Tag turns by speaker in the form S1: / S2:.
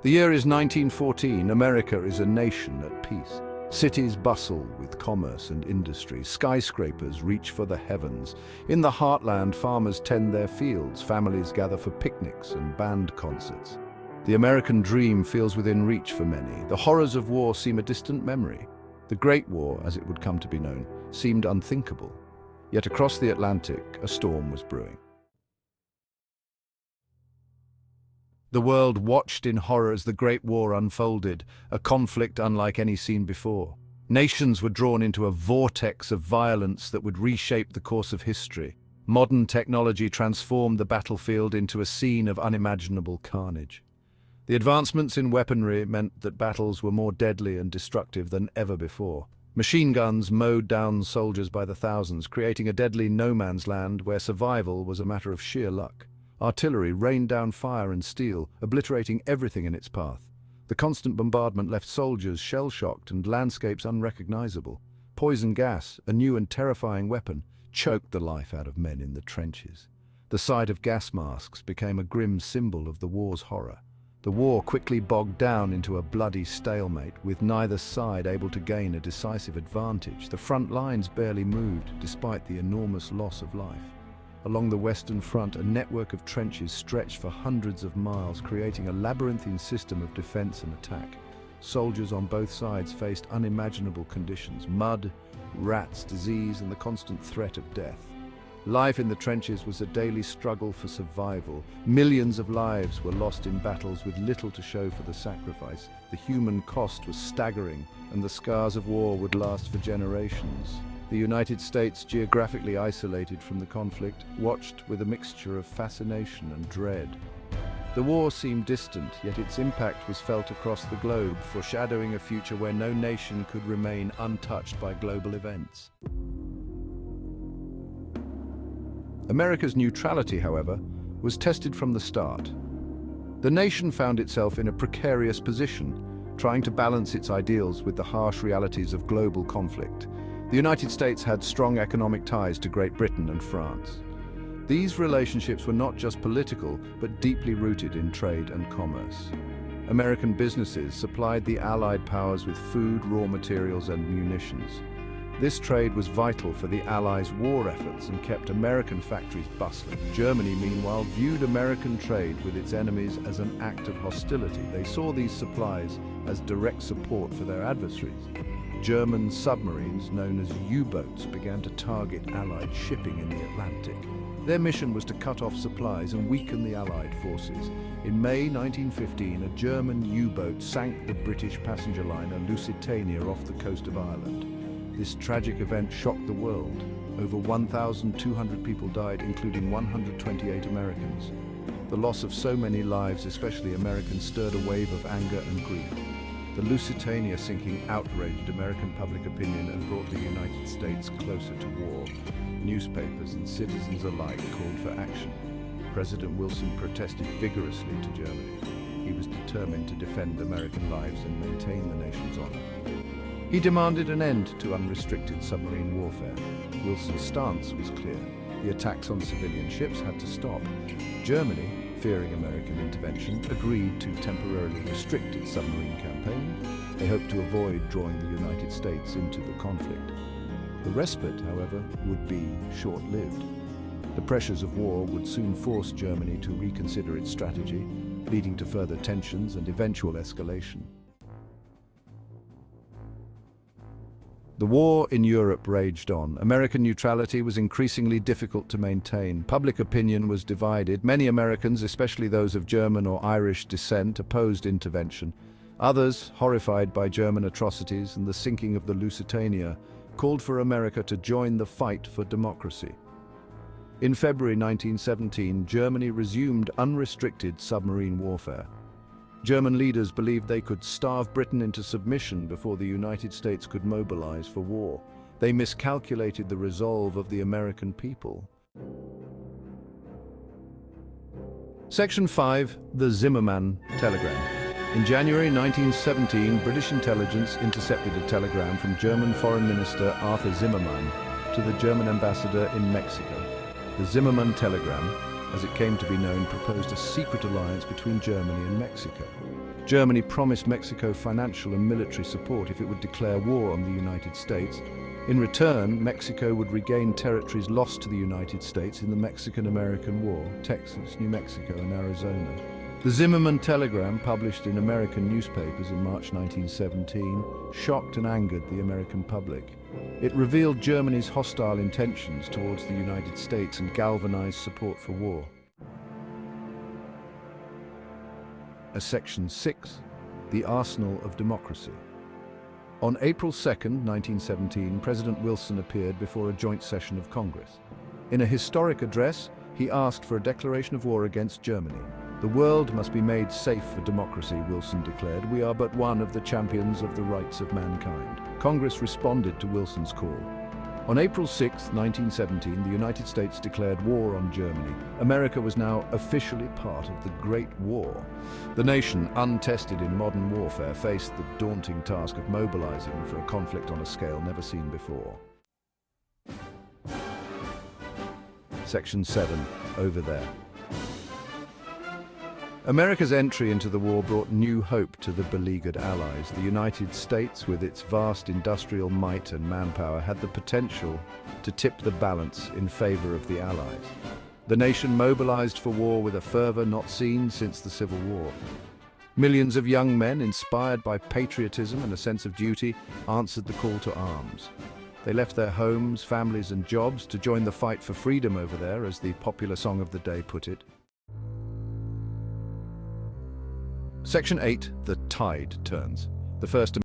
S1: The year is 1914. America is a nation at peace. Cities bustle with commerce and industry. Skyscrapers reach for the heavens. In the heartland, farmers tend their fields. Families gather for picnics and band concerts. The American dream feels within reach for many. The horrors of war seem a distant memory. The Great War, as it would come to be known, seemed unthinkable. Yet across the Atlantic, a storm was brewing. The world watched in horror as the Great War unfolded, a conflict unlike any seen before. Nations were drawn into a vortex of violence that would reshape the course of history. Modern technology transformed the battlefield into a scene of unimaginable carnage. The advancements in weaponry meant that battles were more deadly and destructive than ever before. Machine guns mowed down soldiers by the thousands, creating a deadly no-man's land where survival was a matter of sheer luck. Artillery rained down fire and steel, obliterating everything in its path. The constant bombardment left soldiers shell-shocked and landscapes unrecognizable. Poison gas, a new and terrifying weapon, choked the life out of men in the trenches. The sight of gas masks became a grim symbol of the war's horror. The war quickly bogged down into a bloody stalemate, with neither side able to gain a decisive advantage. The front lines barely moved, despite the enormous loss of life. Along the Western Front, a network of trenches stretched for hundreds of miles, creating a labyrinthine system of defense and attack. Soldiers on both sides faced unimaginable conditions: mud, rats, disease, and the constant threat of death. Life in the trenches was a daily struggle for survival. Millions of lives were lost in battles with little to show for the sacrifice. The human cost was staggering, and the scars of war would last for generations. The United States, geographically isolated from the conflict, watched with a mixture of fascination and dread. The war seemed distant, yet its impact was felt across the globe, foreshadowing a future where no nation could remain untouched by global events. America's neutrality, however, was tested from the start. The nation found itself in a precarious position, trying to balance its ideals with the harsh realities of global conflict. The United States had strong economic ties to Great Britain and France. These relationships were not just political, but deeply rooted in trade and commerce. American businesses supplied the Allied powers with food, raw materials, and munitions. This trade was vital for the Allies' war efforts and kept American factories bustling. Germany, meanwhile, viewed American trade with its enemies as an act of hostility. They saw these supplies as direct support for their adversaries. German submarines, known as U-boats, began to target Allied shipping in the Atlantic. Their mission was to cut off supplies and weaken the Allied forces. In May 1915, a German U-boat sank the British passenger liner Lusitania off the coast of Ireland. This tragic event shocked the world. Over 1,200 people died, including 128 Americans. The loss of so many lives, especially Americans, stirred a wave of anger and grief. The Lusitania sinking outraged American public opinion and brought the United States closer to war. Newspapers and citizens alike called for action. President Wilson protested vigorously to Germany. He was determined to defend American lives and maintain the nation's honor. He demanded an end to unrestricted submarine warfare. Wilson's stance was clear. The attacks on civilian ships had to stop. Germany, fearing American intervention, agreed to temporarily restrict its submarine campaign. They hoped to avoid drawing the United States into the conflict. The respite, however, would be short-lived. The pressures of war would soon force Germany to reconsider its strategy, leading to further tensions and eventual escalation. The war in Europe raged on. American neutrality was increasingly difficult to maintain. Public opinion was divided. Many Americans, especially those of German or Irish descent, opposed intervention. Others, horrified by German atrocities and the sinking of the Lusitania, called for America to join the fight for democracy. In February 1917, Germany resumed unrestricted submarine warfare. German leaders believed they could starve Britain into submission before the United States could mobilize for war. They miscalculated the resolve of the American people. Section 5. The Zimmermann Telegram. In January 1917, British intelligence intercepted a telegram from German Foreign Minister Arthur Zimmermann to the German ambassador in Mexico. The Zimmermann Telegram, as it came to be known, proposed a secret alliance between Germany and Mexico. Germany promised Mexico financial and military support if it would declare war on the United States. In return, Mexico would regain territories lost to the United States in the Mexican-American War, Texas, New Mexico, and Arizona. The Zimmermann telegram, published in American newspapers in March 1917, shocked and angered the American public. It revealed Germany's hostile intentions towards the United States and galvanized support for war. Section 6, the Arsenal of Democracy. On April 2, 1917, President Wilson appeared before a joint session of Congress. In a historic address, he asked for a declaration of war against Germany. "The world must be made safe for democracy," Wilson declared. "We are but one of the champions of the rights of mankind." Congress responded to Wilson's call. On April 6, 1917, the United States declared war on Germany. America was now officially part of the Great War. The nation, untested in modern warfare, faced the daunting task of mobilizing for a conflict on a scale never seen before. Section 7, over there. America's entry into the war brought new hope to the beleaguered Allies. The United States, with its vast industrial might and manpower, had the potential to tip the balance in favor of the Allies. The nation mobilized for war with a fervor not seen since the Civil War. Millions of young men, inspired by patriotism and a sense of duty, answered the call to arms. They left their homes, families, and jobs to join the fight for freedom over there, as the popular song of the day put it. Section 8, the tide turns. The first